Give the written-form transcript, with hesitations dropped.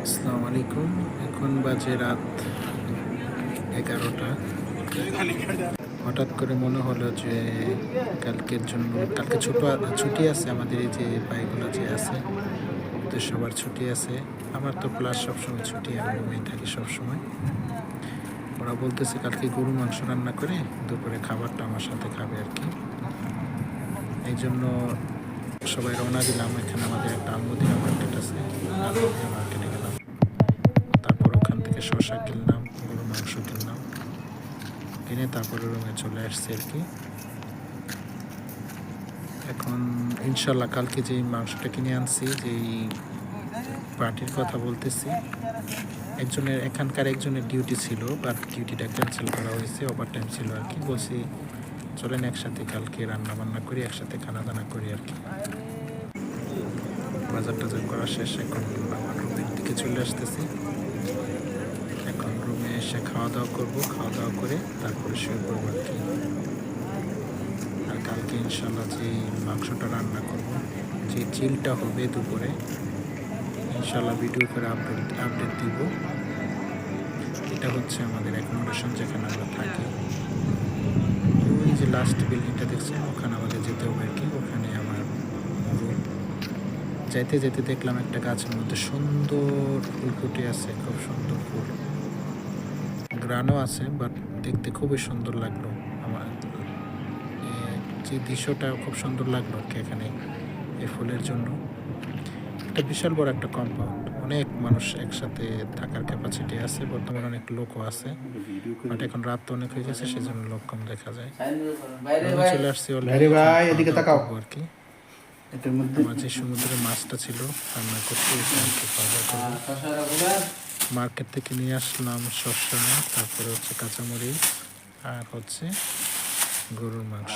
আসসালামু আলাইকুম। এখন বাজে রাত 11টা। হঠাৎ করে মনে হলো যে কালকে ছুটি আছে, আমাদের এই যে ভাইগুলো যে আছে ওদের সবার ছুটি আছে। আমার তো ক্লাস সবসময় ছুটি, আমি রুমেই থাকি সবসময়। ওরা বলতেছে কালকে গরু মাংস রান্না করে দুপুরে খাবারটা আমার সাথে খাবে আর কি। এই জন্য সবাই রওনা দিলাম। এখানে আমাদের একটা আলমদিনা মার্কেট আছে, আলমদিনা মার্কেটে গেলাম। তারপর ওখান থেকে শসা কিনলাম, গরু মাংস কিনলাম, কিনে তারপরে রুমে চলে আসছি আর কি। এখন ইনশাল্লাহ কালকে যেই মাংসটা কিনে আনছি, যেই পার্টির কথা বলতেছি, এখানকার একজনের ডিউটি ছিল, বাট ডিউটিটা ক্যান্সেল করা হয়েছে, ওভার টাইম ছিল আর কি। বলছি চলেন একসাথে কালকে রান্না বান্না করি, একসাথে খানা দানা করি আর কি। বাজার টাজার করা শেষ, এখন আমার রুমের দিকে চলে আসতেছি। এখন রুমে এসে খাওয়া দাওয়া করবো, খাওয়া দাওয়া করে তারপরে শুয়ে পড়বো আর কি। আর কালকে ইনশাল্লাহ যে মাংসটা রান্না করব, যে চিলটা হবে দুপুরে, ইনশাল্লাহ ভিডিও করে আপডেট দিব। এটা হচ্ছে আমাদের অ্যাকোমোডেশন, যেখানে আমরা থাকি। ওই যে লাস্ট বিল্ডিংটা দেখছেন, ওখানে আমাদের যেতে হবে আর কি। ওখানে আমার রুম। যাইতে যেতে দেখলাম একটা গাছের মধ্যে সুন্দর ফুল ফুটে আছে, খুব সুন্দর ফুল, গ্রানও আছে, বাট দেখতে খুবই সুন্দর লাগলো আমার। যে দৃশ্যটা খুব সুন্দর লাগলো আর কি এখানে এই ফুলের জন্য। একটা বিশাল বড় একটা কম্পাউন্ড, অনেক মানুষ একসাথে থাকার ক্যাপাসিটি আছে, বর্তমানে অনেক লোকও আছে, বাট এখন রাত তো অনেক হয়ে গেছে, সেজন্য লোক কম দেখা যায়। চলে আসছি আর কি। আমার যে সমুদ্রের মাছটা ছিল রান্না করতে, মার্কেট থেকে নিয়ে আসলাম শসা, তারপরে হচ্ছে কাঁচামরিচ, আর হচ্ছে গরুর মাংস।